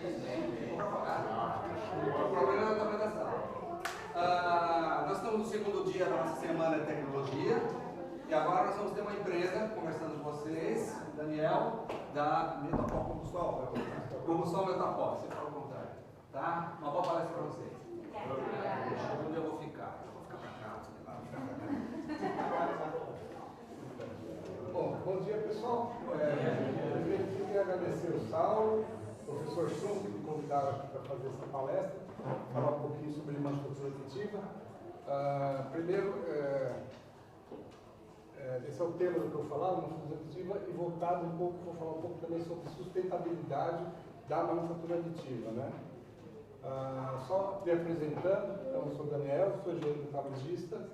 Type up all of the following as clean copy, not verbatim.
O problema é o tamanho da sala. Nós estamos no segundo dia da nossa semana de tecnologia e agora nós vamos ter uma empresa conversando com vocês, Daniel, da Metapó Combustal. Combustal Metapó, você fala o contrário. Tá? Uma boa palestra para vocês. Onde eu vou ficar? Eu vou ficar para cá, Bom dia pessoal. Eu queria agradecer o Saulo, o professor Schum, que me convidaram aqui para fazer essa palestra, falar um pouquinho sobre manufatura aditiva. Primeiro, esse é o tema do que eu vou falar, manufatura aditiva, e voltado um pouco, vou falar um pouco também sobre sustentabilidade da manufatura aditiva, né? Só me apresentando, então, eu sou Daniel, sou engenheiro metalurgista,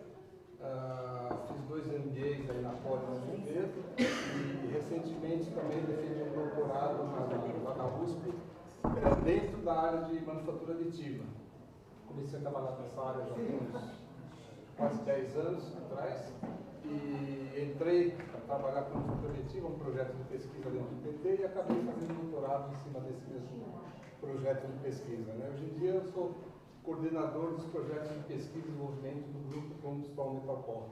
fiz 2 MBAs aí na Poli e recentemente também defendi um doutorado lá na USP, dentro da área de manufatura aditiva. Comecei a trabalhar nessa área já tem uns quase 10 anos atrás e entrei para trabalhar com manufatura aditiva, um projeto de pesquisa dentro do PT, e acabei fazendo doutorado em cima desse mesmo projeto de pesquisa, né? Hoje em dia eu sou coordenador dos projetos de pesquisa e desenvolvimento do grupo Combustal Metapó.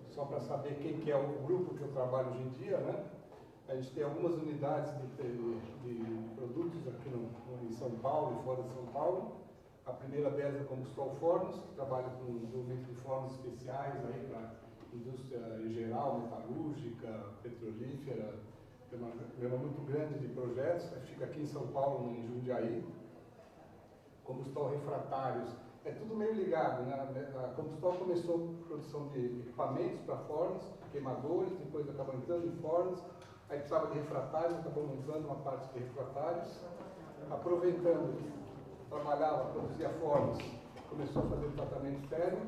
Só para saber quem que é o grupo que eu trabalho hoje em dia, né? A gente tem algumas unidades de produtos aqui em São Paulo e fora de São Paulo. A primeira delas é a Combustal Fornos, que trabalha com desenvolvimento de fornos especiais aí para indústria em geral, metalúrgica, petrolífera. Tem uma gama muito grande de projetos, fica aqui em São Paulo, em Jundiaí. Combustal Refratários, é tudo meio ligado, né? A Combustal começou a produção de equipamentos para fornos, queimadores, depois acabou entrando em fornos, aí precisava de refratários, acabou montando uma parte de refratários, aproveitando que trabalhava, produzia fornos, começou a fazer o tratamento térmico,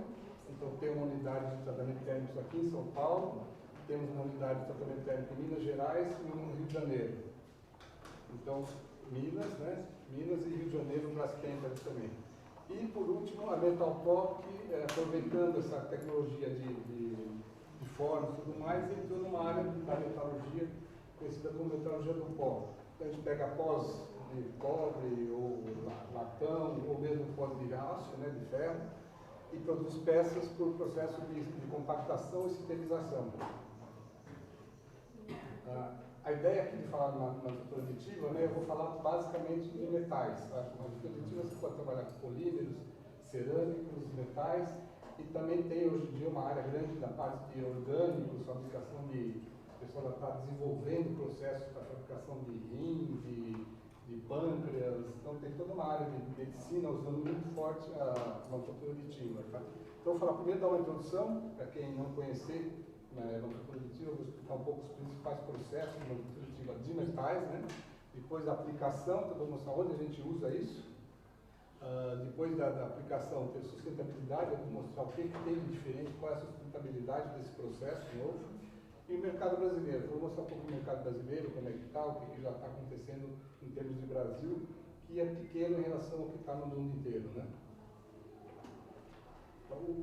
então tem uma unidade de tratamento térmico aqui em São Paulo, temos uma unidade de tratamento térmico em Minas Gerais e uma no Rio de Janeiro. Então, Minas, né? Minas e Rio de Janeiro, Braskem também. E, por último, a Metalpó, que aproveitando essa tecnologia de fornos e tudo mais, entrou numa área da metalurgia, conhecida como metalurgia do pó. Então, a gente pega pós de cobre, ou latão, ou mesmo pós de aço, né, de ferro, e produz peças por processo de compactação e sintetização. A ideia aqui de falar na manufatura aditiva, né, eu vou falar basicamente de metais. Tá? Na manufatura aditiva você pode trabalhar com polímeros, cerâmicos, metais, e também tem hoje em dia uma área grande da parte de orgânicos, fabricação de... O pessoal está desenvolvendo processos para fabricação de rim, de pâncreas, então tem toda uma área de medicina usando muito forte a manufatura aditiva. Tá? Então eu vou falar primeiro, dar uma introdução, para quem não conhecer, na manufatura aditiva, eu vou explicar um pouco os principais processos de manufatura aditiva de metais, né? Depois da aplicação, então vou mostrar onde a gente usa isso. Depois da aplicação, ter sustentabilidade, eu vou mostrar o que tem de diferente, qual é a sustentabilidade desse processo novo. E o mercado brasileiro, então, vou mostrar um pouco do mercado brasileiro, como é que está, o que já está acontecendo em termos de Brasil, que é pequeno em relação ao que está no mundo inteiro, né?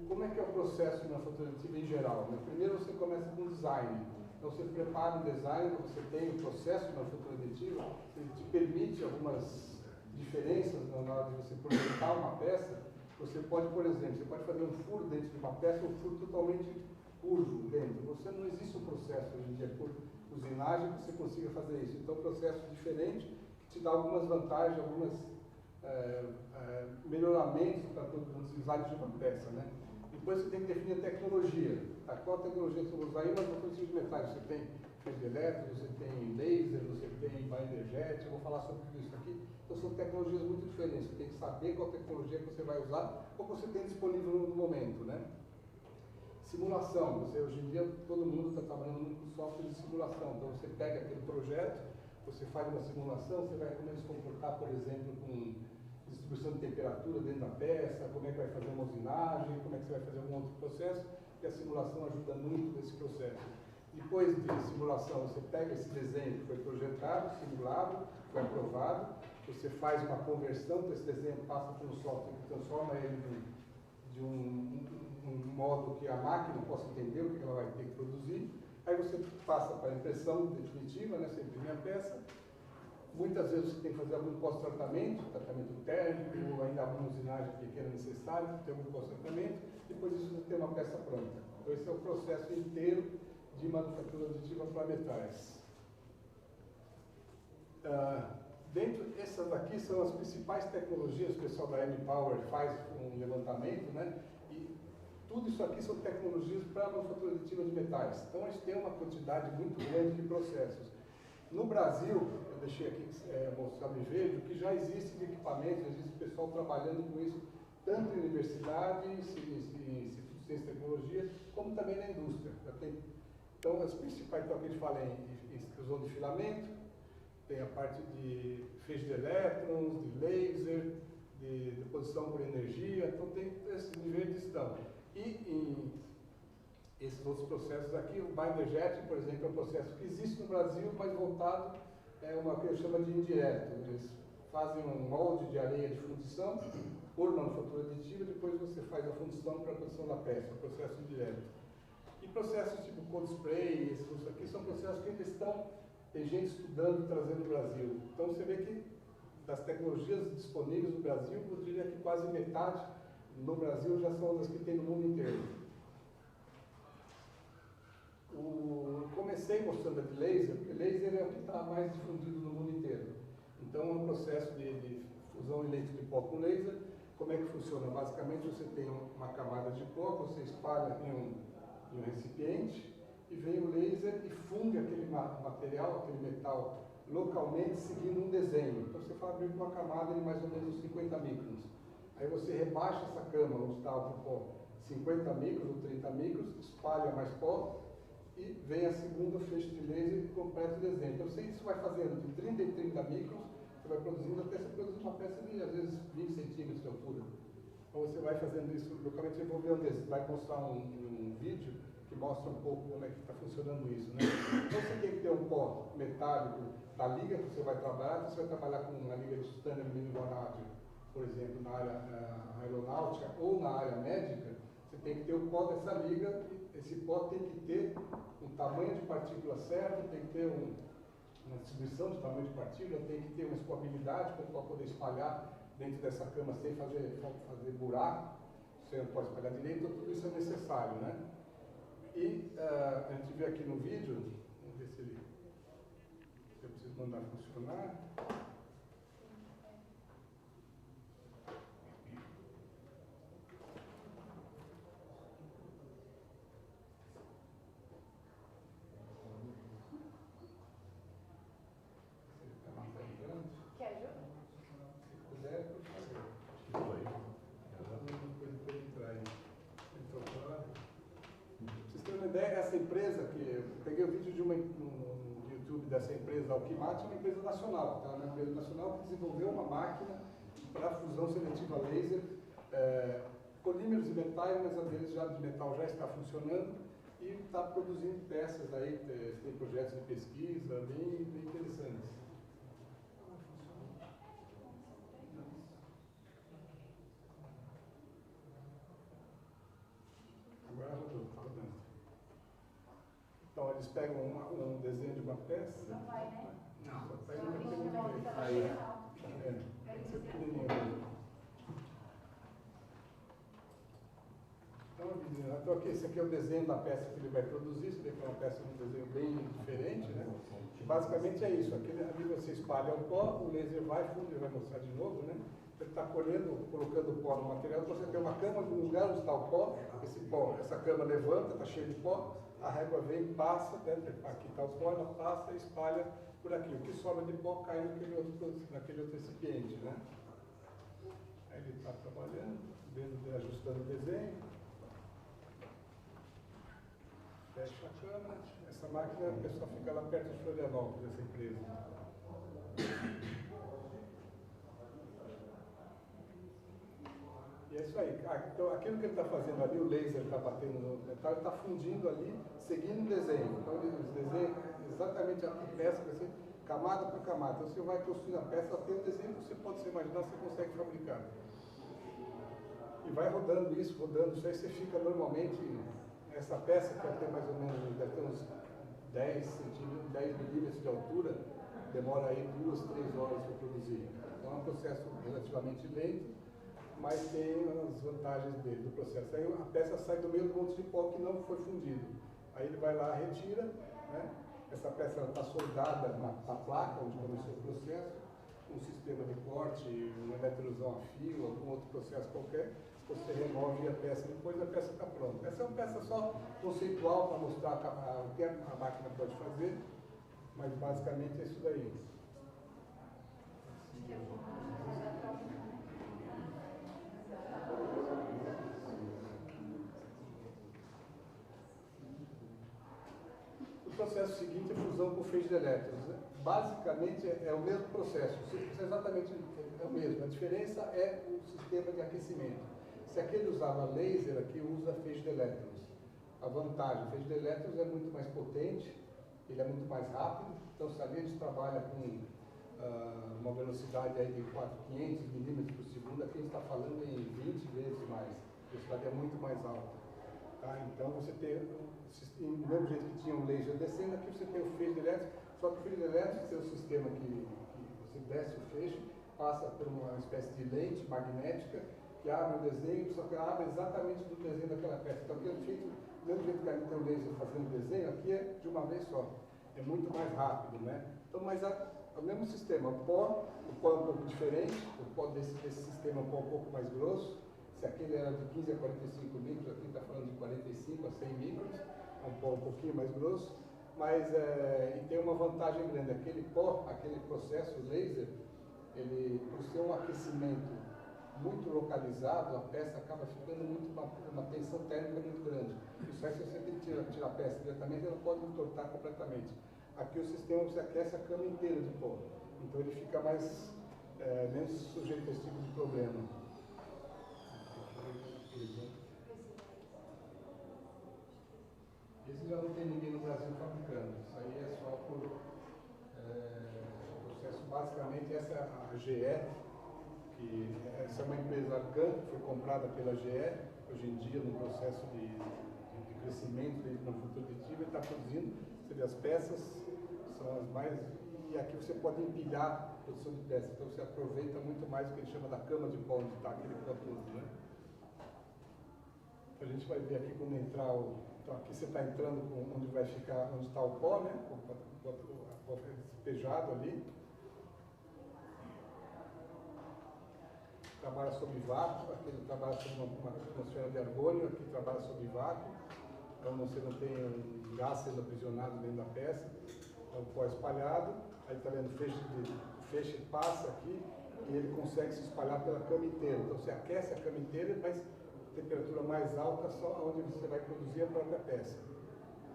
Como é que é o processo de manufatura aditiva em geral? Né? Primeiro você começa com design. Então você prepara um design, você tem o processo de manufatura aditiva, ele te permite algumas diferenças na hora de você projetar uma peça. Você pode, por exemplo, você pode fazer um furo dentro de uma peça, um furo totalmente curvo dentro. Você não existe um processo hoje em dia por usinagem que você consiga fazer isso. Então, um processo diferente que te dá algumas vantagens, algumas melhoramentos para o design de uma peça, né? Depois você tem que definir a tecnologia. Tá? Qual a tecnologia que você vai usar aí? Mas não precisa de metais. Você tem fio elétrico, você tem laser, você tem binder jet, eu vou falar sobre tudo isso aqui. Então são tecnologias muito diferentes. Você tem que saber qual tecnologia que você vai usar ou que você tem disponível no momento, né? Simulação. Hoje em dia todo mundo está trabalhando com software de simulação. Então você pega aquele projeto, você faz uma simulação, você vai como ele se comportar, por exemplo, com distribuição de temperatura dentro da peça, como é que vai fazer uma usinagem, como é que você vai fazer algum outro processo, e a simulação ajuda muito nesse processo. Depois de simulação, você pega esse desenho que foi projetado, simulado, foi aprovado, você faz uma conversão desse desenho, passa por um software que transforma ele de um modo que a máquina possa entender o que ela vai ter que produzir. Aí você passa para a impressão definitiva, né? Você imprime a peça, Muitas vezes você tem que fazer algum pós-tratamento, tratamento térmico, ou ainda alguma usinagem pequena necessária, tem algum pós-tratamento, depois disso você tem uma peça pronta. Então esse é o processo inteiro de manufatura aditiva para metais. Dentro, essas aqui são as principais tecnologias, o pessoal da M-Power faz um levantamento, né? E tudo isso aqui são tecnologias para a manufatura aditiva de metais. Então a gente tem uma quantidade muito grande de processos. No Brasil, eu deixei aqui mostrado em verde, que já existe de equipamentos, existe pessoal trabalhando com isso, tanto em universidade, institutos de ciência e tecnologia, como também na indústria. Então, as principais, então, que a gente fala em extrusão de filamento, tem a parte de feixe de elétrons, de laser, de deposição por energia, então tem esses níveis de estão. E em esses outros processos aqui, o binder jet, por exemplo, é um processo que existe no Brasil, mas voltado uma que chama de indireto. Eles fazem um molde de areia de fundição por manufatura aditiva, depois você faz a fundição para a produção da peça, o processo indireto. E processos tipo cold spray, esses aqui são processos que ainda tem gente estudando e trazendo no Brasil. Então você vê que das tecnologias disponíveis no Brasil, eu diria que quase metade no Brasil já são das que tem no mundo inteiro. Comecei mostrando a de laser, porque laser é o que está mais difundido no mundo inteiro. Então é um processo de fusão elétrica de pó com laser. Como é que funciona? Basicamente você tem uma camada de pó, você espalha em um recipiente e vem o laser e funde aquele material, aquele metal, localmente seguindo um desenho. Então você fabrica uma camada de mais ou menos 50 microns. Aí você rebaixa essa cama onde está o pó 50 microns ou 30 microns, espalha mais pó e vem a segunda feixe de laser e completa o desenho. Então você isso vai fazendo de 30 em 30 microns, você vai produzindo até você produzir uma peça de às vezes 20 centímetros de altura. Então você vai fazendo isso localmente. Eu vou ver vai mostrar um vídeo que mostra um pouco como é que está funcionando isso, né? Então você tem que ter um pó metálico da liga que você vai trabalhar. Você vai trabalhar com uma liga de titânio mini-vanádio, por exemplo, na área aeronáutica ou na área médica. Você tem que ter o pó dessa liga. Esse pó tem que ter um tamanho de partícula certo, tem que ter uma distribuição de tamanho de partícula, tem que ter uma escoabilidade para o pó poder espalhar dentro dessa cama sem fazer buraco, você não pode espalhar direito, então tudo isso é necessário, né? E a gente vê aqui no vídeo, vamos ver se eu preciso mandar funcionar. Essa empresa, que eu peguei o vídeo no YouTube dessa empresa, Alquimat, é uma empresa nacional, tá? Uma empresa nacional que desenvolveu uma máquina para fusão seletiva laser, polímeros e metais, mas a deles já de metal já está funcionando e está produzindo peças aí, tem projetos de pesquisa bem interessantes. Agora rodou. Então, eles pegam um desenho de uma peça. Não vai, né? Não, só pega uma pequena. Aí. Tem que ser pequenininho. Então, aqui, esse aqui é o desenho da peça que ele vai produzir. Você vê que é uma peça de um desenho bem diferente, né? E basicamente é isso. Ali você espalha o pó, o laser vai, funde, ele vai mostrar de novo, né? Ele está colocando o pó no material. Então, você tem uma cama no lugar onde está o pó, essa cama levanta, está cheia de pó. A régua vem, passa, né, aqui está o pó, ela passa e espalha por aqui. O que sobra de pó cai naquele outro recipiente, né? Aí ele está trabalhando, ajustando o desenho. Fecha a câmera. Essa máquina, a pessoa fica lá perto de Florianópolis, essa empresa. E é isso aí. Então, aquilo que ele está fazendo ali, o laser está batendo no metal, ele está fundindo ali, seguindo o desenho. Então, ele desenha exatamente a peça, vai ser camada por camada. Então, você vai construindo a peça, tem um desenho que você pode se imaginar, você consegue fabricar. E vai rodando isso aí você fica normalmente, essa peça que vai ter mais ou menos, deve ter uns 10 milímetros de altura, demora aí 2, 3 horas para produzir. Então é um processo relativamente lento, mas tem as vantagens dele, do processo. Aí a peça sai do meio do monte de pó que não foi fundido. Aí ele vai lá, retira, né? Essa peça está soldada na placa onde começou o processo, um sistema de corte, uma eletrosão a fio, algum outro processo qualquer, você remove a peça, depois a peça está pronta. Essa é uma peça só conceitual para mostrar o que a máquina pode fazer, mas basicamente é isso daí. O processo seguinte é fusão com feixe de elétrons. Basicamente é o mesmo processo, exatamente é o mesmo. A diferença é o sistema de aquecimento. Se aquele usava laser, aqui usa feixe de elétrons. A vantagem, o feixe de elétrons é muito mais potente, ele é muito mais rápido. Então, se ali a gente trabalha com uma velocidade aí de 500 milímetros por segundo, aqui a gente está falando em 20 vezes mais. A velocidade é muito mais alta. Tá? Então, você tem, do mesmo jeito que tinha um laser descendo, aqui você tem o feixe de elétrons, só que o feixe de elétrons é o sistema que você desce o feixe, passa por uma espécie de lente magnética, que abre o desenho, só que abre exatamente do desenho daquela peça. Então, aqui é feito, do mesmo jeito que a gente tem o laser fazendo o desenho, aqui é de uma vez só. É muito mais rápido, né? Então, mas é o mesmo sistema. O pó é um pouco diferente, o pó desse sistema é um pouco mais grosso. Se aquele era de 15 a 45 microns, aqui está falando de 45 a 100 microns, é um pó um pouquinho mais grosso, mas e tem uma vantagem grande. Aquele pó, aquele processo laser, ele, por ser um aquecimento muito localizado, a peça acaba ficando uma tensão térmica muito grande. Isso aí, se você tirar a peça diretamente, ela pode entortar completamente. Aqui o sistema você aquece a cama inteira de pó, então ele fica menos sujeito a esse tipo de problema. Esse já não tem ninguém no Brasil fabricando, isso aí é só por processo. Basicamente, essa é a GE, que essa é uma empresa arcã, que foi comprada pela GE, hoje em dia no processo de crescimento da manufactura aditiva, está produzindo, você vê as peças, são as mais, e aqui você pode empilhar a produção de peças, então você aproveita muito mais o que ele chama da cama de pó, onde está aquele pó todo, né? A gente vai ver aqui quando entrar então aqui você está entrando onde vai ficar, onde está o pó, né? O pó despejado ali. Trabalha sob vácuo, aqui ele trabalha sob uma atmosfera de argônio, aqui trabalha sob vácuo, então você não tem um gás sendo aprisionado dentro da peça, é o pó espalhado, aí está vendo o feixe passa aqui e ele consegue se espalhar pela cama inteira, então você aquece a cama inteira, mas temperatura mais alta só onde você vai produzir a própria peça.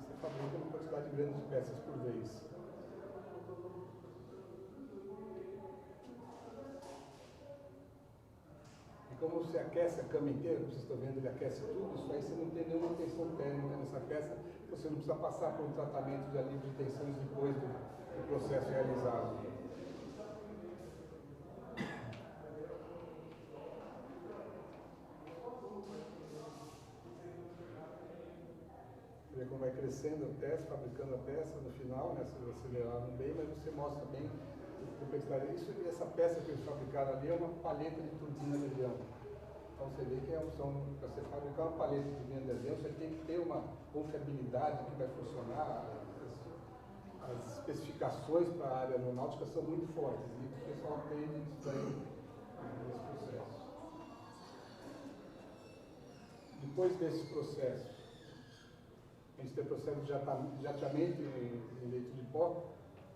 Você fabrica uma quantidade grande de peças por vez. E como você aquece a cama inteira, como vocês estão vendo, ele aquece tudo, isso aí você não tem nenhuma tensão térmica nessa peça, você não precisa passar por um tratamento de alívio de tensões depois do processo realizado. Como vai crescendo a peça, fabricando a peça no final, né? Vocês aceleraram bem, mas você mostra bem a complexidade. Essa peça que eles fabricaram ali é uma paleta de turbina de avião. Então você vê que é a opção para você fabricar uma paleta de turbina de avião, você tem que ter uma confiabilidade que vai funcionar. As especificações para a área aeronáutica são muito fortes e o pessoal aprende isso aí nesse processo. Depois desse processo, a gente tem o processo de jateamento em leito de pó.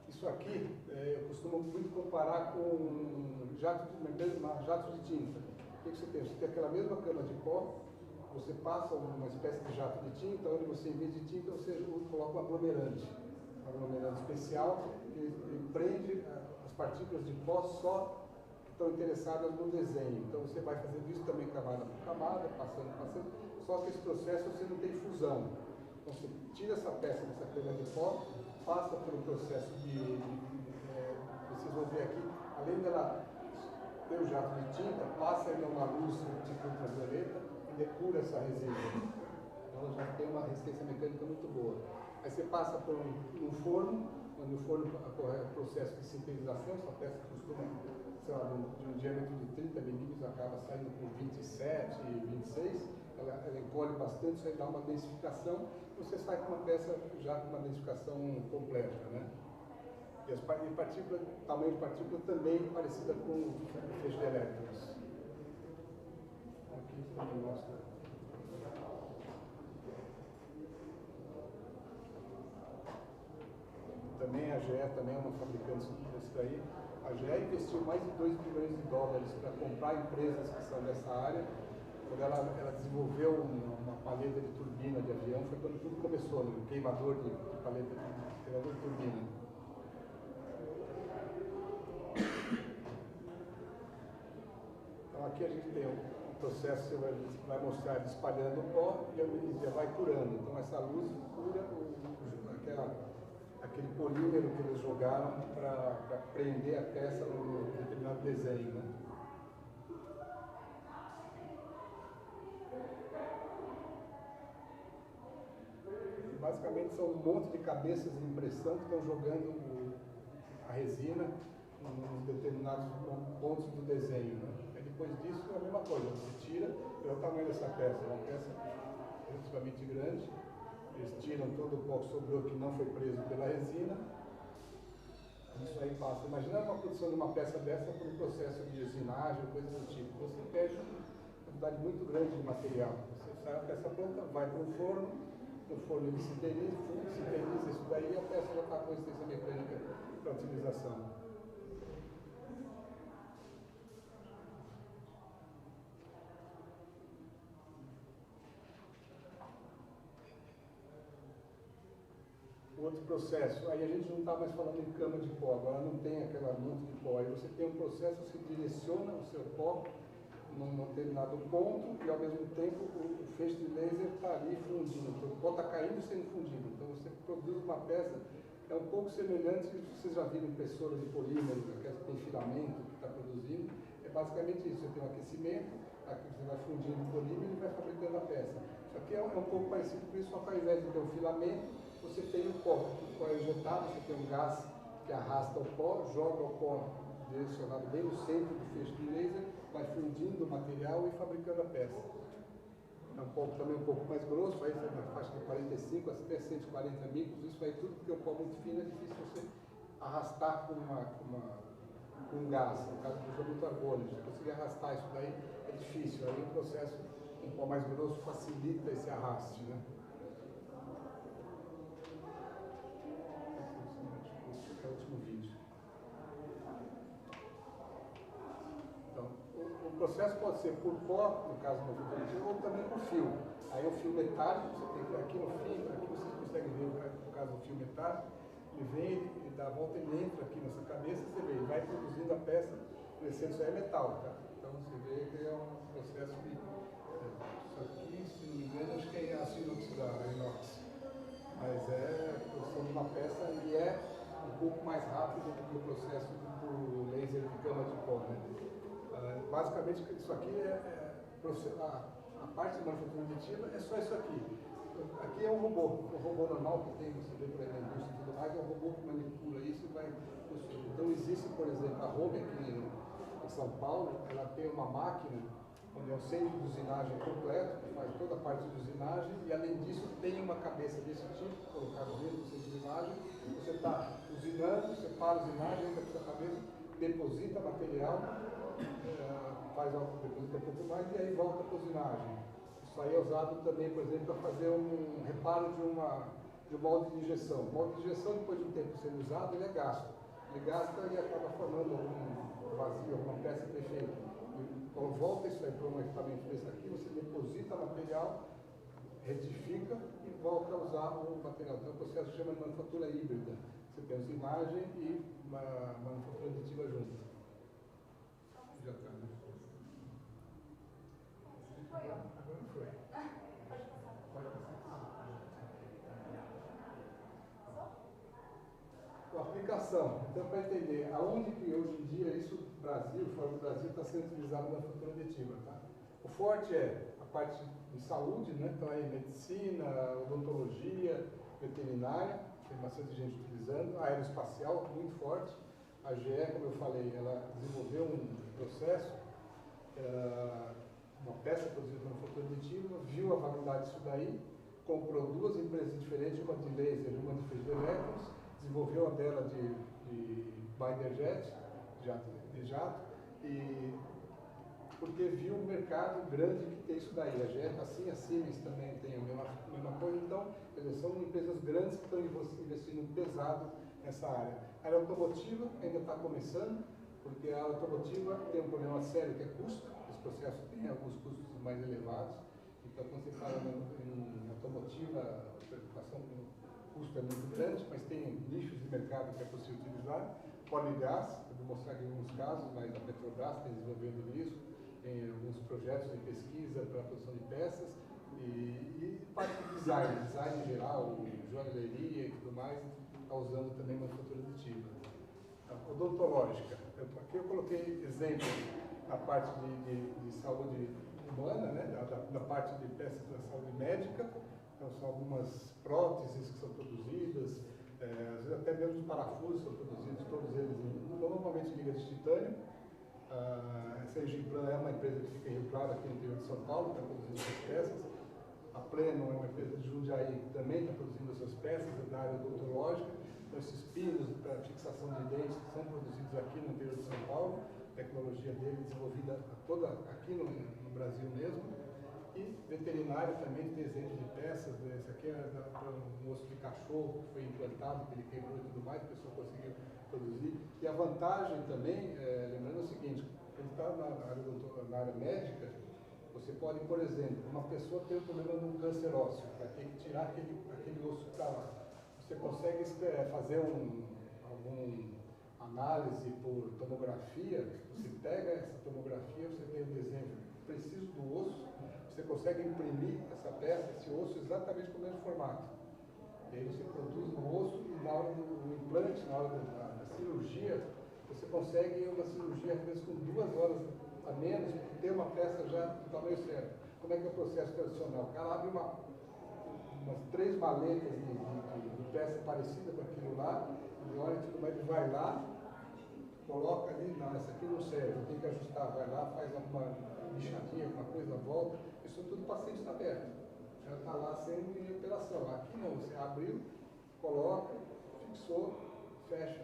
Isso aqui, eu costumo muito comparar com jato de tinta. O que você tem? Você tem aquela mesma cama de pó, você passa uma espécie de jato de tinta, onde você, em vez de tinta, você coloca um aglomerante especial, que prende as partículas de pó só que estão interessadas no desenho. Então você vai fazendo isso também camada por camada, passando, só que esse processo você não tem fusão. Então, você tira essa peça dessa cama de pó, passa por um processo vocês vão ver aqui, além dela ter o jato de tinta, passa ainda uma luz tipo ultravioleta e depura essa resina. Então ela já tem uma resistência mecânica muito boa. Aí você passa por um forno, onde o forno ocorre o processo de sintetização, essa peça costuma, sei lá, de um diâmetro de 30 milímetros, acaba saindo com 27, 26, ela encolhe bastante, isso aí dá uma densificação, você sai com uma peça já com uma densificação completa, né? E as partículas, tamanho de partícula também parecida com o feixe de elétrons. Aqui também mostra. Também a GE também é uma fabricante disso daí. A GE investiu mais de 2 bilhões de dólares para comprar empresas que são dessa área. Quando ela desenvolveu uma paleta de turbina de avião, foi quando tudo começou, no queimador de paleta de turbina. Então aqui a gente tem um processo que vai mostrar espalhando o pó e já vai curando. Então essa luz cura aquele polímero que eles jogaram para prender a peça num determinado desenho, né? Basicamente são um monte de cabeças de impressão que estão jogando a resina em determinados pontos do desenho, né? E depois disso é a mesma coisa, você tira, é o tamanho dessa peça, é uma peça relativamente grande, eles tiram todo o pó que sobrou que não foi preso pela resina, isso aí passa. Imagina uma produção de uma peça dessa por um processo de usinagem, coisas do tipo, você perde uma quantidade muito grande de material, você sai a peça pronta, vai para o forno, no forno ele sintetiza isso daí e a peça já está com resistência mecânica para utilização. Outro processo, aí a gente não está mais falando em cama de pó, agora não tem aquela monte de pó, aí você tem um processo, você direciona o seu pó num determinado ponto e ao mesmo tempo o feixe de laser está ali fundindo, então, o pó está caindo e sendo fundido, então você produz uma peça, é um pouco semelhante, vocês já viram impressora de polímero, aquela que tem filamento que está produzindo, é basicamente isso, você tem um aquecimento, aqui você vai fundindo o polímero e vai fabricando a peça. Isso aqui é um pouco parecido com isso, só que ao invés de ter um filamento, você tem o pó é injetado, você tem um gás que arrasta o pó, joga o pó direcionado bem no centro do feixe de laser, vai fundindo o material e fabricando a peça. É também um pouco mais grosso, aí você tem uma faixa de 45 até 140 micros, isso aí tudo porque o pó muito fino é difícil você arrastar com um gás, no caso do muito argônio, você conseguir arrastar isso daí é difícil, aí o processo um pó mais grosso facilita esse arraste, né? Esse é o último vídeo. Então, o processo pode ser por pó, no caso do fio, ou também por fio. Aí o fio metálico, você tem aqui no fio, aqui vocês conseguem ver no caso do fio metálico, ele vem, ele dá a volta, ele entra aqui nessa cabeça, você vê, ele vai produzindo a peça, o essência é metal, tá? Então você vê que é um processo de. Isso aqui, se não me engano, acho que é aço inoxidável, inox. Mas é a produção de uma peça e é um pouco mais rápido do que o processo do laser de cama de pó, né? Basicamente, isso aqui a parte de manufatura aditiva é só isso aqui. Aqui é um robô normal que tem, você vê por aí na indústria e tudo mais, é um robô que manipula isso e vai construir. Então existe, por exemplo, a Home aqui em São Paulo, ela tem uma máquina onde é um centro de usinagem completo, que faz toda a parte de usinagem, e além disso tem uma cabeça desse tipo, colocada dentro do centro de usinagem, você está usinando, você para a usinagem, entra com essa cabeça, deposita material, deposita um pouco mais e aí volta para a usinagem. Isso aí é usado também, por exemplo, para fazer um reparo de um molde de injeção. O molde de injeção, depois de um tempo sendo usado, ele é gasto. Ele gasta e acaba formando algum vazio, alguma peça perfeita. Quando volta isso aí para um equipamento desse aqui, você deposita material, retifica e volta a usar o material. Então o processo chama de manufatura híbrida. Você tem usinagem e uma manufatura aditiva junto. Já está, né? Agora foi. Pode passar. A aplicação. Então, para entender, aonde que hoje em dia isso, Brasil, fora do Brasil, está sendo utilizado na manufatura aditiva, tá? O forte é a parte de saúde, né? Então, aí medicina, odontologia, veterinária. tem bastante gente utilizando. A aeroespacial, muito forte. A GE, como eu falei, ela desenvolveu um processo, uma peça produzida pela manufatura aditiva, viu a validade disso daí, comprou duas empresas diferentes, uma de laser e uma de fluidos elétricos, desenvolveu a dela de binder jet, de jato, e porque viu um mercado grande que tem isso daí. A GE, assim, a Siemens também tem a mesma coisa. Então, quer dizer, são empresas grandes que estão investindo pesado nessa área. A área automotiva ainda está começando, porque a automotiva tem um problema sério que é custo. Esse processo tem alguns custos mais elevados. Então, quando você fala em automotiva, a preocupação com o custo é muito grande, mas tem nichos de mercado que é possível utilizar. Poligás, eu vou mostrar aqui alguns casos, mas a Petrobras tem desenvolvendo isso. Tem alguns projetos de pesquisa para a produção de peças e parte de design em geral, joalheria e tudo mais, está usando também manufatura aditiva. Odontológica. Aqui eu coloquei exemplos na parte de saúde humana, né, da parte de peças da saúde médica. Então, são algumas próteses que são produzidas, às vezes até mesmo os parafusos são produzidos, todos eles normalmente em liga de titânio. Essa Egiplan é uma empresa que fica em Rio Claro, aqui no interior de São Paulo, está produzindo essas peças. A Pleno é uma empresa de Jundiaí que também está produzindo essas peças da área odontológica. Então, esses pinos para fixação de dentes são produzidos aqui no interior de São Paulo. A tecnologia dele desenvolvida toda aqui no Brasil mesmo. E veterinária também tem exemplos de peças. Esse aqui é para um osso de cachorro que foi implantado, que ele quebrou e tudo mais, a pessoa conseguiu produzir. E a vantagem também, lembrando o seguinte, quando está na área médica, você pode, por exemplo, uma pessoa tem um problema no câncer ósseo, vai ter que tirar aquele osso que está lá. Você consegue fazer alguma análise por tomografia, você pega essa tomografia, você tem um desenho preciso do osso, você consegue imprimir essa peça, esse osso exatamente com o mesmo formato. E aí você produz no osso e na hora do implante, na hora da cirurgia, você consegue uma cirurgia às vezes com 2 horas a menos, porque tem uma peça já do tamanho certo. Como é que é o processo tradicional? O cara abre umas 3 maletas de peça parecida com aquilo lá, e olha tudo mais, ele vai lá, coloca ali, não, essa aqui não serve, tem que ajustar, vai lá, faz alguma lixadinha, alguma coisa, volta, isso tudo o paciente está aberto. Já está lá sendo em operação. Aqui não, você abriu, coloca, fixou, fecha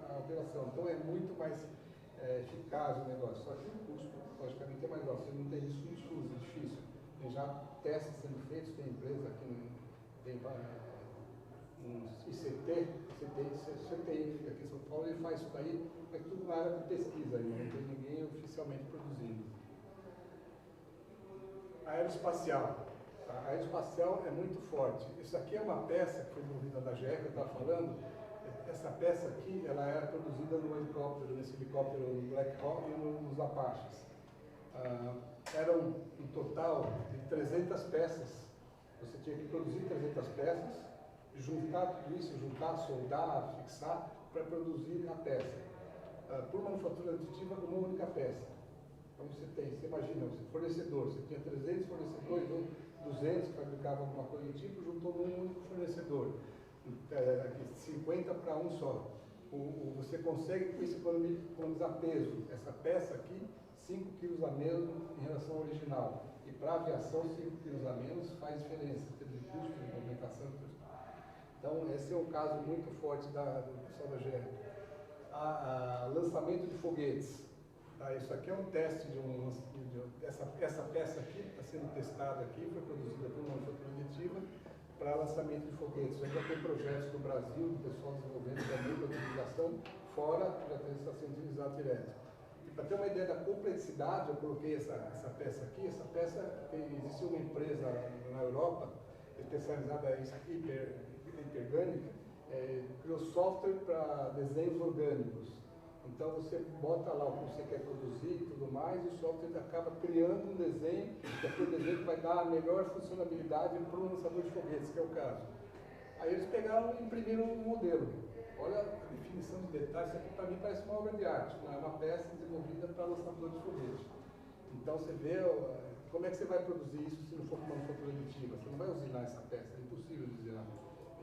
a operação. Então é muito mais eficaz o negócio. Só que o custo, logicamente, é mais alto. Você não tem isso com SUS, é difícil. Tem já testes sendo feitos, tem empresa aqui, tem um CTI que fica aqui em São Paulo, ele faz isso daí, mas tudo na área de pesquisa ainda, não tem ninguém oficialmente produzindo. Aeroespacial. A aeroespacial é muito forte. Isso aqui é uma peça que foi desenvolvida da GE, que eu estava falando. Essa peça aqui, ela era produzida no helicóptero, nesse helicóptero Black Hawk e nos Apaches. Eram um total de 300 peças. Você tinha que produzir 300 peças, juntar tudo isso, soldar, fixar, para produzir a peça. Por manufatura aditiva, uma única peça. Então você imagina, fornecedor, você tinha 300 fornecedores, ou 200 que fabricavam alguma coisa do tipo, juntou num único fornecedor. 50 para um só. Você consegue com isso economizar peso. Essa peça aqui, 5 quilos a menos em relação ao original. E para a aviação, 5 quilos a menos faz diferença, em termos de custo, de movimentação. Então, esse é um caso muito forte do pessoal da GE. Lançamento de foguetes. Isso aqui é um teste essa peça aqui está sendo testada aqui, foi produzida por uma manufatura aditiva para lançamento de foguetes. Já tem projetos no Brasil, do pessoal desenvolvendo também para utilização, fora já está sendo utilizado direto. E para ter uma ideia da complexidade, eu coloquei essa peça aqui. Essa peça, existe uma empresa na Europa especializada em hipergânica, criou software para desenhos orgânicos. Então você bota lá o que você quer produzir e tudo mais, e o software acaba criando um desenho, e aquele desenho vai dar a melhor funcionalidade para o lançador de foguetes, que é o caso. Aí eles pegaram e imprimiram um modelo. Olha a definição de detalhes, isso aqui para mim parece uma obra de arte, é uma peça desenvolvida para lançador de foguete. Então você vê como é que você vai produzir isso se não for com manufatura aditiva. Você não vai usinar essa peça, é impossível de usinar.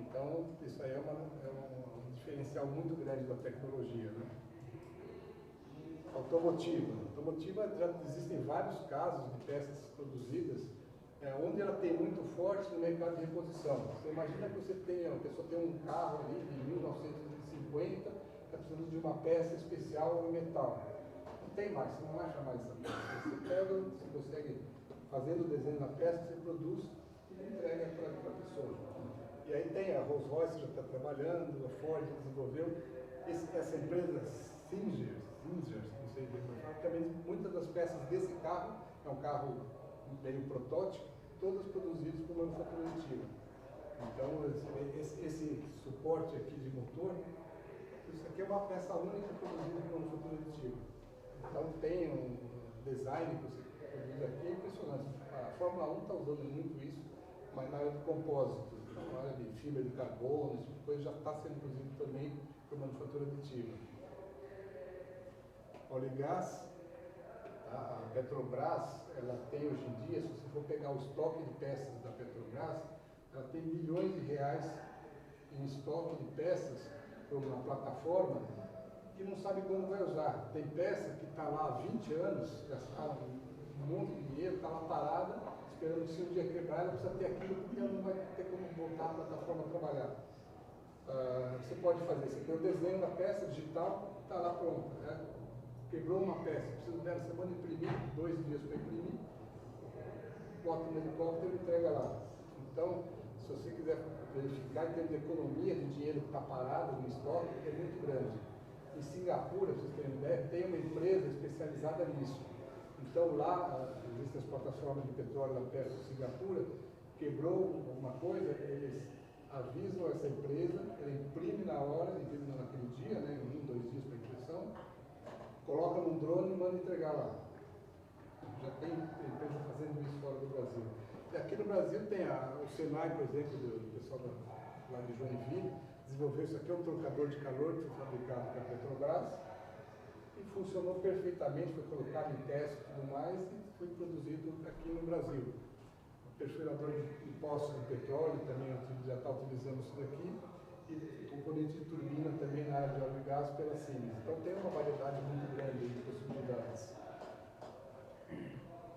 Então, isso aí é um diferencial muito grande da tecnologia, né? Automotiva. Automotiva já existem vários casos de peças produzidas onde ela tem muito forte no mercado de reposição. Você imagina que a pessoa tem um carro ali de 1950, está precisando de uma peça especial em metal. Não tem mais, você não acha mais essa peça. Você pega, você consegue, fazendo o desenho na peça, você produz e entrega para a pessoa. E aí tem a Rolls-Royce já está trabalhando, a Ford desenvolveu, essa empresa Singer, não sei bem como falar, também muitas das peças desse carro, é um carro meio protótipo, todas produzidas por manufatura aditiva. Então, esse suporte aqui de motor, isso aqui é uma peça única produzida por manufatura aditiva. Então, tem um design que você produz aqui, é impressionante. A Fórmula 1 está usando muito isso, mas na área de compósitos, na área de fibra de carbono, esse tipo de coisa já está sendo produzido também por manufatura aditiva. Óleo e gás, a Petrobras, ela tem hoje em dia, se você for pegar o estoque de peças da Petrobras, ela tem milhões de reais em estoque de peças para uma plataforma que não sabe quando vai usar. Tem peça que está lá há 20 anos, gastaram um monte de dinheiro, está lá parada, esperando que se um dia quebrar, ela precisa ter aquilo porque ela não vai ter como voltar a plataforma a trabalhar. Você pode fazer, você tem o desenho da peça digital, está lá pronta, né? Quebrou uma peça, precisa dela, você manda imprimir, 2 dias para imprimir, bota no helicóptero e entrega lá. Então, se você quiser verificar em termos de economia de dinheiro que está parado no estoque, é muito grande. Em Singapura, para vocês terem ideia, tem uma empresa especializada nisso. Então, lá, existem as plataformas de petróleo lá perto de Singapura, quebrou alguma coisa, eles avisam essa empresa, ela imprime na hora, imprime naquele dia, né, 1, 2 dias para impressão, coloca num drone e manda entregar lá. Já tem empresa fazendo isso fora do Brasil. E aqui no Brasil tem o Senai, por exemplo, do pessoal lá de Joinville, desenvolveu isso aqui, é um trocador de calor que foi fabricado pela Petrobras e funcionou perfeitamente, foi colocado em teste e tudo mais e foi produzido aqui no Brasil. O perfurador de poços de petróleo também já está utilizando isso daqui e componente de turbina também na área de óleo e gás pela Siemens. Então tem uma variedade muito grande de possibilidades.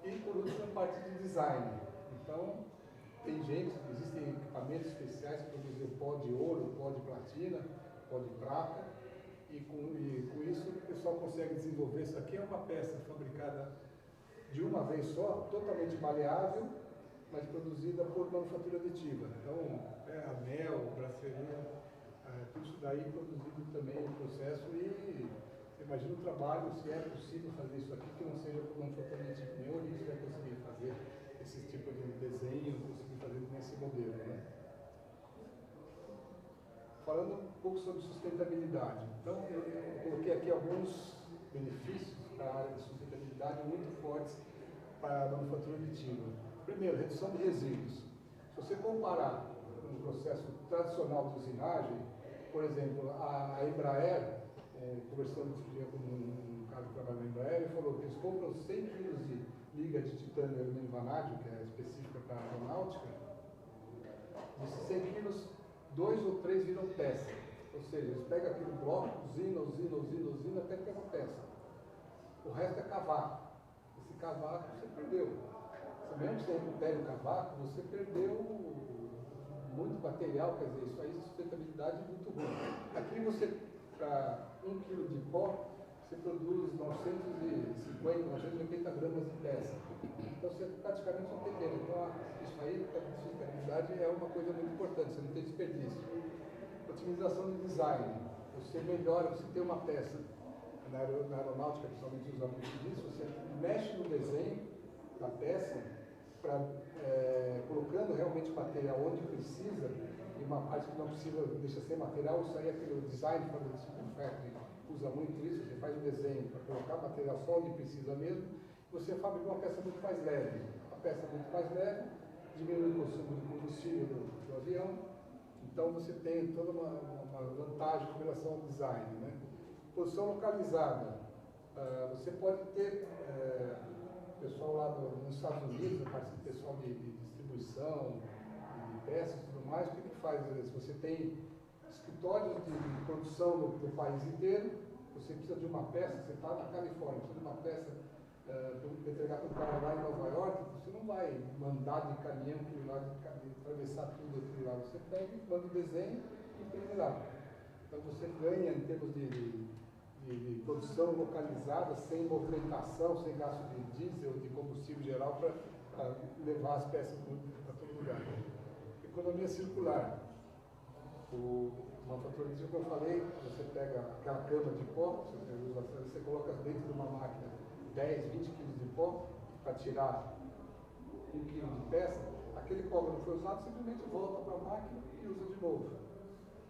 E por último, a parte de design. Então, tem gente, existem equipamentos especiais para produzir pó de ouro, pó de platina, pó de prata, e com isso o pessoal consegue desenvolver. Isso aqui é uma peça fabricada de uma vez só, totalmente maleável, mas produzida por manufatura aditiva. Então, anel, bracelet, tudo isso daí produzido também no processo e você imagina o trabalho, se é possível fazer isso aqui, que não seja por manufatura aditiva. Nem hoje você vai conseguir fazer esse tipo de desenho, conseguir fazer nesse modelo, né? Falando um pouco sobre sustentabilidade. Então, eu coloquei aqui alguns benefícios para a área de sustentabilidade muito fortes para a manufatura aditiva. Primeiro, redução de resíduos. Se você comparar com o processo tradicional de usinagem, por exemplo, a Embraer, conversando com um cara que trabalha na Embraer, ele falou que eles compram 100 kg de liga de titânio e alumínio vanádio, que é específica para a aeronáutica. Desses 100 kg, 2 ou 3 viram peça. Ou seja, eles pegam aquele bloco, usina, até ter uma peça. O resto é cavaco. Esse cavaco você perdeu. Mesmo que você recupere o cavaco, você perdeu muito material, quer dizer, isso aí é sustentabilidade muito ruim. Aqui você, para 1 kg de pó, você produz 950, 980 gramas de peça. Então você praticamente não tem tempo. Então isso aí, para a sustentabilidade, é uma coisa muito importante, você não tem desperdício. Otimização de design. Você melhora, você tem uma peça, na aeronáutica, principalmente usa muito disso, você mexe no desenho da peça, colocando realmente material onde precisa, e uma parte que não precisa, deixa sem material, isso aí é aquele design para o Simple Factory, usa muito isso, você faz um desenho para colocar material só onde precisa mesmo, você fabrica uma peça muito mais leve. A peça muito mais leve, diminui o consumo de combustível do avião, então você tem toda uma vantagem com relação ao design, né? Posição localizada. Você pode ter pessoal lá nos Estados Unidos, a parte do pessoal de distribuição, de peças e tudo mais, o que faz? Se você tem escritórios de produção no país inteiro, você precisa de uma peça, você está na Califórnia, precisa de uma peça para entregar para o cara lá em Nova York, você não vai mandar de caminhão aquele lá, de atravessar tudo aquele lá, você pega, manda o desenho e imprime lá. Então você ganha em termos de produção localizada, sem movimentação, sem gasto de diesel, de combustível geral, para levar as peças para todo lugar. Economia circular. O manufaturista, como eu falei, você pega aquela cama de pó, você coloca dentro de uma máquina 10, 20 quilos de pó para tirar 1 quilo de peça, aquele pó que não foi usado simplesmente volta para a máquina e usa de novo.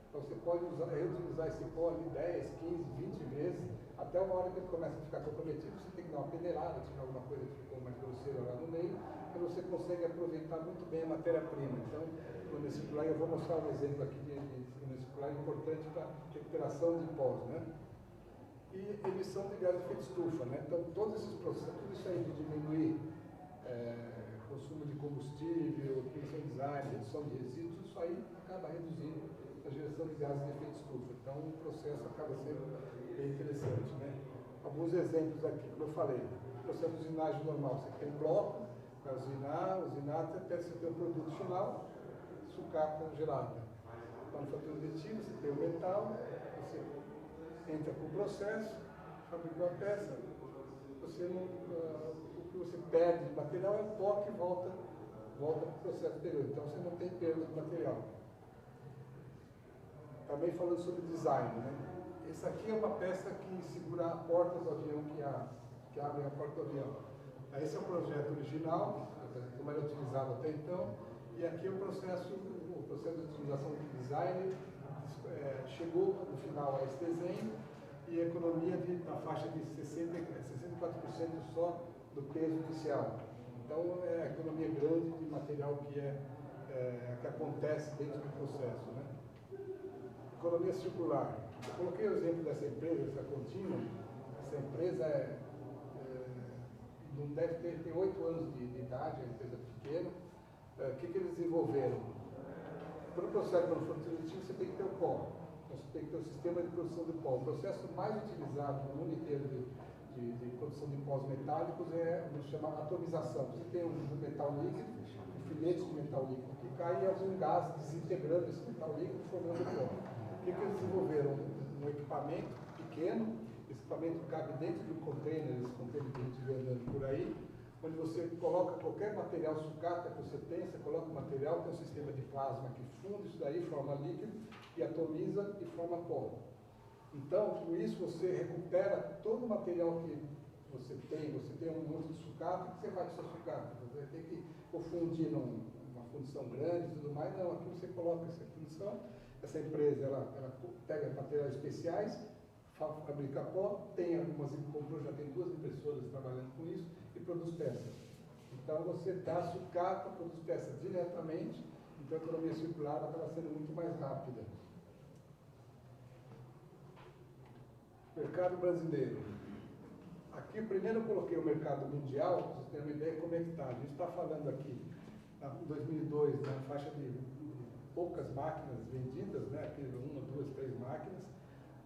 Então você pode reutilizar esse pó ali 10, 15, 20 vezes, até uma hora que ele começa a ficar comprometido, você tem que dar uma peneirada, tirar alguma coisa que ficou mais grosseira lá no meio, e você consegue aproveitar muito bem a matéria-prima. Então, no circular, eu vou mostrar um exemplo aqui de circular importante para recuperação de pós, né? E emissão de gás de efeito estufa, né? Então, todos esses processos, tudo isso aí de diminuir consumo de combustível, emissão de design, redução de resíduos, isso aí acaba reduzindo a geração de gases de efeito estufa. Então, o processo acaba sendo bem interessante, né? Alguns exemplos aqui, como eu falei, o processo de usinagem normal, você tem um bloco para usinar até você ter um produto final, sucata gerada. Manufatura aditiva, você tem o metal, você entra com o processo, fabricou a peça, você não, o que você perde de material é o pó que volta para o processo anterior. Então você não tem perda de material. Também falando sobre design, né? Essa aqui é uma peça que segura a porta do avião, que abre a porta do avião. Esse é o projeto original, como era utilizado até então, e aqui é o processo de utilização de design chegou no final a esse desenho e a economia na faixa de 64% só do peso inicial. Então é a economia grande de material que acontece dentro do processo, né? Economia circular. Eu coloquei o exemplo dessa empresa, essa contínua. Essa empresa não deve ter 8 anos de idade, é uma empresa pequena. O que eles desenvolveram? Para o processo de manufatura aditiva, você tem que ter o pó. Então, você tem que ter o sistema de produção de pó. O processo mais utilizado no mundo inteiro de produção de pós metálicos é o que se chama atomização. Você tem um metal líquido, filetes de metal líquido que caem e algum gás desintegrando esse metal líquido formando pó. O que eles desenvolveram? Um equipamento pequeno, esse equipamento cabe dentro de um container, esse container que a gente vê andando por aí, onde você coloca qualquer material sucata que você coloca o material, tem um sistema de plasma que funde isso daí, forma líquido, e atomiza e forma pó. Então, com isso você recupera todo o material que você tem um monte de sucata, que você vai com essa sucata, você tem que fundir numa fundição grande e tudo mais, não, aqui você coloca essa fundição, essa empresa ela pega materiais especiais, fabrica pó, comprou, já tem 2 impressoras trabalhando com isso e produz peças. Então você dá sucata, produz peças diretamente, então a economia circular acaba sendo muito mais rápida. Mercado brasileiro. Aqui primeiro eu coloquei o mercado mundial, para vocês terem uma ideia como é que está. A gente está falando aqui, em 2002, na faixa de poucas máquinas vendidas, né? Aqui 1, 2, 3 máquinas.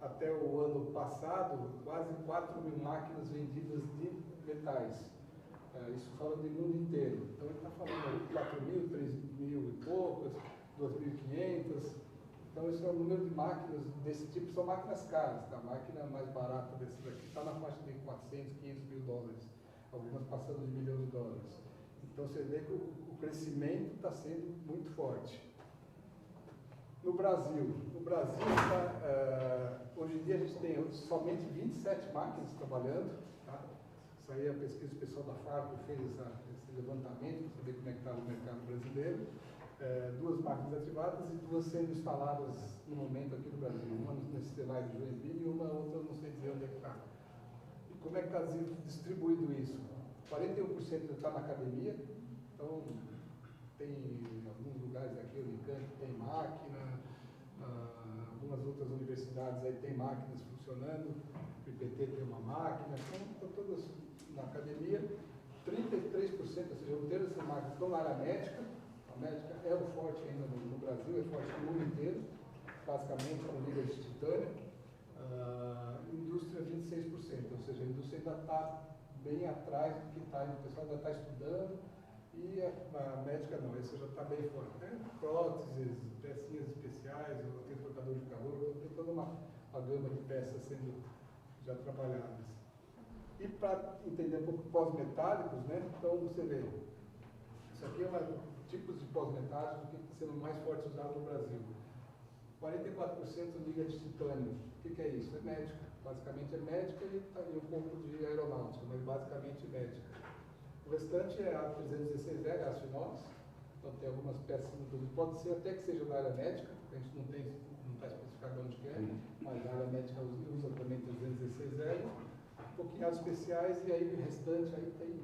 Até o ano passado, quase 4 mil máquinas vendidas de metais. Isso fala do mundo inteiro. Então ele está falando de 4 mil, 3 mil e poucas, 2.500. Então esse é o número de máquinas desse tipo, são máquinas caras. A máquina mais barata desse daqui está na faixa de 400, 500 mil dólares. Algumas passando de $1 milhão. Então você vê que o crescimento está sendo muito forte. No Brasil, hoje em dia a gente tem somente 27 máquinas trabalhando. Tá? Isso aí é a pesquisa pessoal da Farco fez esse levantamento para saber como é que está o mercado brasileiro. 2 máquinas ativadas e 2 sendo instaladas no momento aqui no Brasil. Uma nesse cenário de Joinville e uma outra não sei dizer onde é que está. E como é que está distribuído isso? 41% está na academia, então tem alguns lugares aqui, o Unicamp tem máquina, algumas outras universidades aí tem máquinas funcionando, o IPT tem uma máquina, então estão todas na academia. 33%, ou seja, um terço dessas máquinas estão na área médica, A médica é o forte ainda no Brasil, é forte no mundo inteiro, basicamente com liga de titânio. Indústria 26%, ou seja, a indústria ainda está bem atrás do que está, o pessoal ainda está estudando, e a médica não, essa já está bem forte. Né? Próteses, pecinhas especiais, tem trocador de calor, tem toda uma gama de peças sendo já trabalhadas. E para entender um pouco pós-metálicos, né? Então você vê, isso aqui é tipos de pós-metálicos que está sendo mais forte usado no Brasil. 44% liga de titânio. O que é isso? É médica. Basicamente é médica e um pouco de aeronáutica, mas basicamente médica. O restante é a 316L, aço inox. Então tem algumas peças, pode ser até que seja da área médica, porque a gente não está especificado onde que é, mas a área médica usa também 316L. Um pouquinho as especiais, e aí o restante aí tem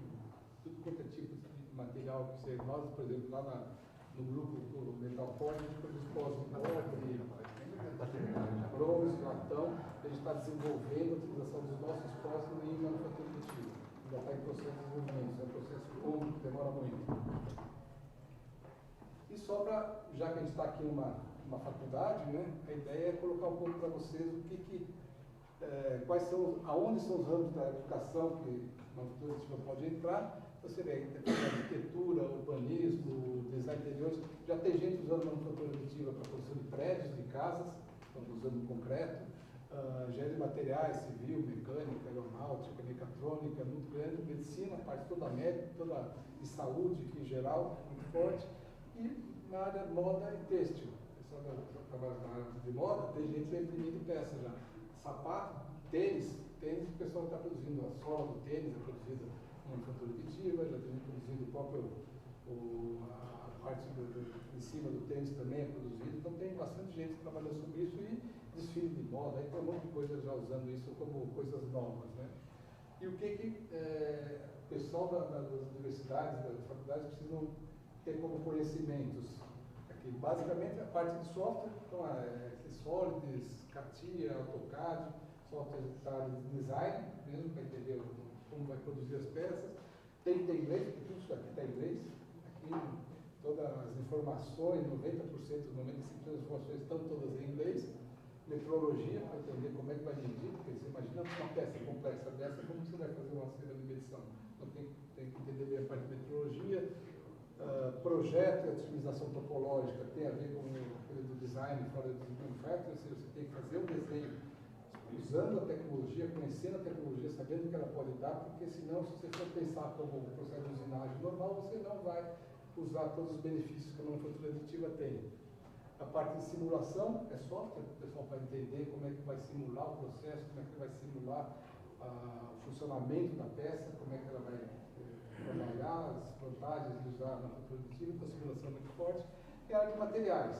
tudo quanto é tipo de material que você. Nós, por exemplo, lá no grupo do Metal Forte, a gente produz pós-cobre, bronze, latão. A gente está desenvolvendo a utilização dos nossos pós em manufatura aditiva. Já está em processo de desenvolvimento, é um processo longo, que demora muito. E só para, já que a gente está aqui numa faculdade, né, a ideia é colocar um pouco para vocês quais são, aonde são os ramos da educação que a manufatura aditiva pode entrar. Você vê, arquitetura, urbanismo, design interiores, já tem gente usando manufatura aditiva para construção de prédios, de casas, estão usando concreto, engenharia de materiais, civil, mecânica, aeronáutica, mecatrônica, muito grande, medicina, parte toda médica, toda de saúde em geral, muito forte, e na área moda e têxtil. O pessoal que trabalha na área de moda, tem gente que vai imprimindo peça já. Sapato, tênis, o pessoal está produzindo a sola do tênis, é produzida em manufatura aditiva, já tem produzido o próprio, a parte em cima do tênis também é produzida, então tem bastante gente trabalhando sobre isso e desfile de moda, aí tem um monte de coisa já usando isso como coisas novas, né? E o que o pessoal das universidades, das faculdades precisam ter como conhecimentos? Aqui, basicamente a parte de software, então Solids, CATIA, AutoCAD, software de design, mesmo para entender como vai produzir as peças. Tem que ter inglês, porque tudo isso aqui está em inglês. Aqui todas as informações, 90%, 95% das informações estão todas em inglês. Metrologia, para entender como é que vai medir, porque você imagina uma peça complexa dessa, como você vai fazer uma cena de medição? Então tem que entender bem a parte de metrologia. Projeto e otimização topológica tem a ver com o design fora do manufacturing, ou seja, você tem que fazer um desenho usando a tecnologia, conhecendo a tecnologia, sabendo o que ela pode dar, porque senão, se você for pensar como um processo de usinagem normal, você não vai usar todos os benefícios que a manufatura aditiva tem. A parte de simulação é software, o pessoal vai entender como é que vai simular o processo, como é que vai simular o funcionamento da peça, como é que ela vai trabalhar, as vantagens de usar a manufatura aditiva, então a simulação é muito forte. E a área de materiais,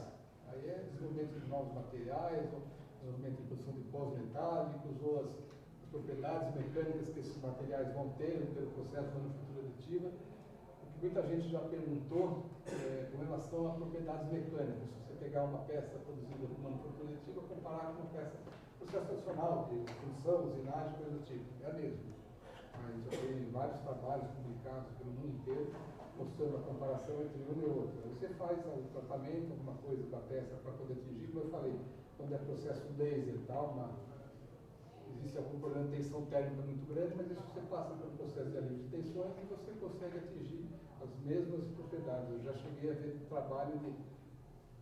aí é desenvolvimento de novos materiais, desenvolvimento de produção de pós-metálicos, ou as propriedades mecânicas que esses materiais vão ter pelo processo de manufatura aditiva. O que muita gente já perguntou com relação a propriedades mecânicas. Se você pegar uma peça produzida por manufatura aditiva, comparar com uma peça processo tradicional, de função, usinagem, coisa do tipo, é a mesma. Mas já tem vários trabalhos publicados pelo mundo inteiro mostrando a comparação entre uma e outra. Você faz o tratamento, alguma coisa da peça para poder atingir, como eu falei, quando é processo laser e tal, existe algum problema de tensão térmica muito grande, mas isso você passa pelo processo de alívio de tensões e você consegue atingir as mesmas propriedades. Eu já cheguei a ver trabalho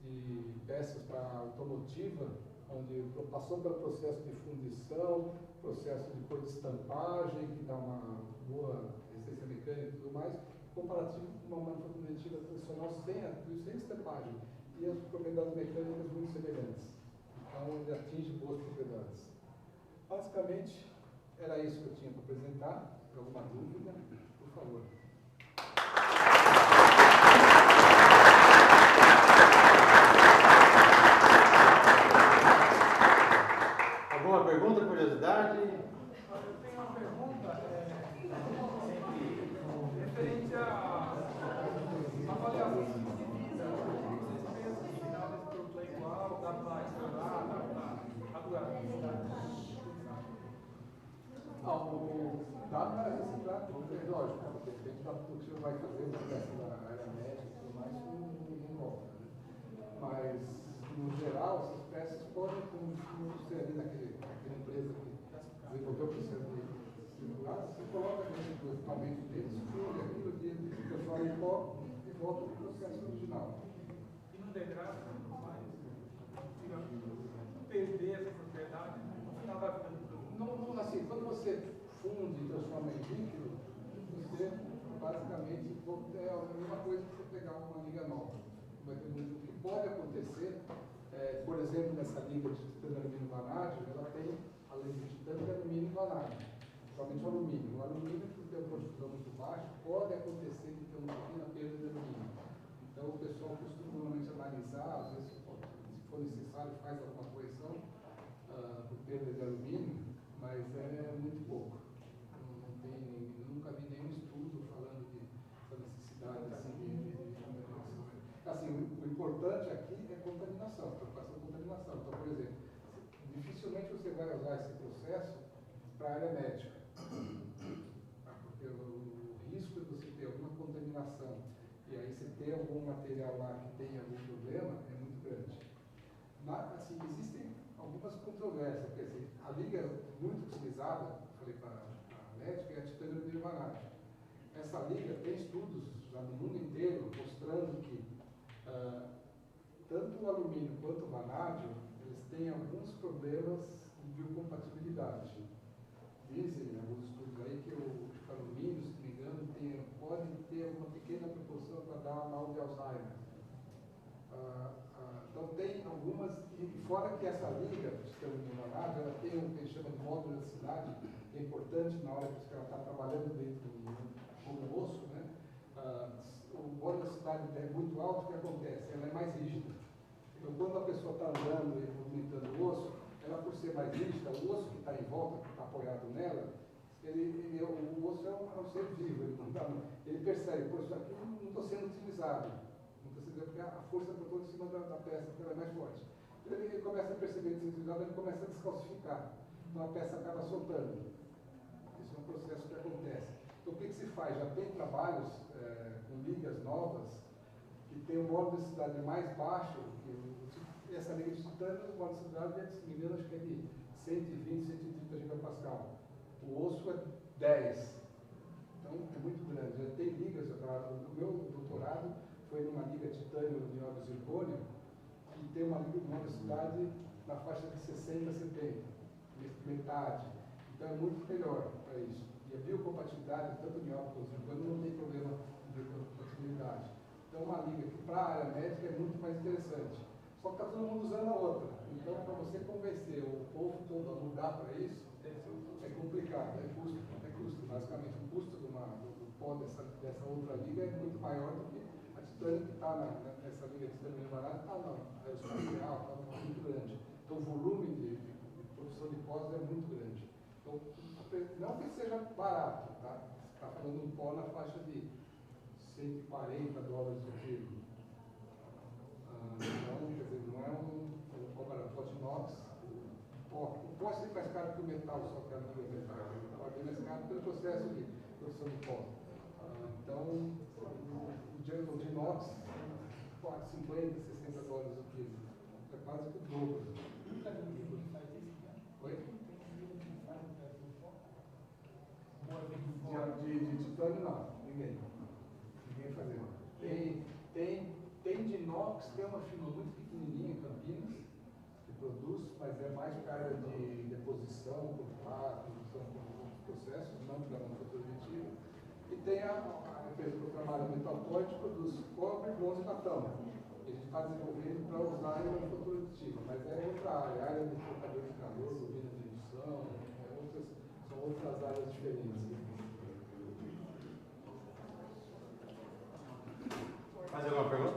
de peças para automotiva, onde passou pelo processo de fundição, processo depois de estampagem, que dá uma boa resistência mecânica e tudo mais, comparativo com uma manufatura aditiva tradicional sem estampagem. E as propriedades mecânicas muito semelhantes. Então, ele atinge boas propriedades. Basicamente, era isso que eu tinha para apresentar. Se alguma dúvida, por favor. Alguma pergunta, curiosidade? Eu tenho uma pergunta referente à avaliação de vida. Vocês pensam que no final desse produto é igual, dá para explorar, dá para durar? Dá para reciclar, lógico, depende do que você vai fazer, da área médica e tudo mais, volta, né? Mas, no geral, essas peças podem, como você ali naquela empresa que desenvolveu o processo de circular, você coloca dentro do equipamento deles, funde aquilo ali, transforma em pó e volta para o processo original. E não degrada, mas, digamos, perder essa propriedade no final da vida do produto. Não, assim, quando você funde e transforma em líquido, você basicamente é a mesma coisa que você pegar uma liga nova. O que pode acontecer, por exemplo, nessa liga de titânio, alumínio e vanádio, ela tem, além de titânio, alumínio e vanádio. Somente o alumínio. O alumínio, por ter uma profusão muito baixa, pode acontecer de ter uma pequena perda de alumínio. Então, o pessoal costuma normalmente analisar, às vezes, se for necessário, faz alguma correção por perda de alumínio, mas é muito pouco. Nunca vi nenhum estudo falando da necessidade assim, assim, o importante aqui é contaminação, preocupação com contaminação. Então, por exemplo, dificilmente você vai usar esse processo para a área médica, porque o risco de você ter alguma contaminação e aí você ter algum material lá que tenha algum problema é muito grande. Mas, assim, existem algumas controvérsias, quer dizer, a liga muito utilizada, falei para a médica, é a titânio, alumínio e vanádio. Essa liga tem estudos já no mundo inteiro mostrando que tanto o alumínio quanto o vanádio, eles têm alguns problemas de biocompatibilidade. Dizem alguns estudos aí que o alumínio, se não me engano, pode ter uma pequena proporção para dar mal de Alzheimer. Então tem algumas, e fora que essa liga, ela tem o que eles chamam de módulo de cidade, que é importante na hora que ela está trabalhando dentro do osso, né? O módulo de cidade é muito alto, o que acontece? Ela é mais rígida. Então quando a pessoa está andando e movimentando o osso, ela por ser mais rígida, o osso que está em volta, que está apoiado nela, o osso é um ser vivo, ele percebe, pô, isso aqui não estou sendo utilizado. Porque a força está toda em cima da peça, porque ela é mais forte. Então, ele começa a perceber que desequilibrado, ele começa a descalcificar. Então a peça acaba soltando. Isso é um processo que acontece. Então o que se faz? Já tem trabalhos com ligas novas que tem um módulo de densidade mais baixo, que essa liga de titânio, o módulo de densidade, se não me engano, acho que é de 120, 130 gigapascal. O osso é 10. Então é muito grande. Já tem ligas, o meu doutorado foi numa liga titânio de nióbio zircônio, que tem uma velocidade na faixa de 60 a 70, metade. Então é muito melhor para isso. E a biocompatibilidade, tanto nióbio quanto zircônio, não tem problema de biocompatibilidade. Então uma liga que para a área médica é muito mais interessante. Só que está todo mundo usando a outra. Então para você convencer o povo todo a mudar para isso, é complicado, é custo. Basicamente o custo do pó dessa outra liga é muito maior do que a titânio que está nessa liga de titânio elevado, está na aeroespacial, está muito grande. Então o volume de produção de pós é muito grande. Então, não que seja barato, tá? Você está falando de um pó na faixa de $140 o quilo. Então, quer dizer, não é um pó barato, pó de inox. O pó é sempre mais caro que o metal, só que a liga é metal. O pó é mais caro pelo processo de produção de pó. Então, o de inox, $50, $60 o quilo. É quase que o dobro. Oi? De titânio não, ninguém fazendo. Tem de inox, tem uma firma muito pequenininha em Campinas, que produz, mas é mais para área de deposição, produção com processos, não para manufatura aditiva. E tem a empresa que eu trabalho, Metalport, que produz cobre, bronze e latão. A gente está desenvolvendo para usar em manufatura aditiva, mas é outra área de trocador de calor, bobina de indução, são outras áreas diferentes. Mais alguma pergunta?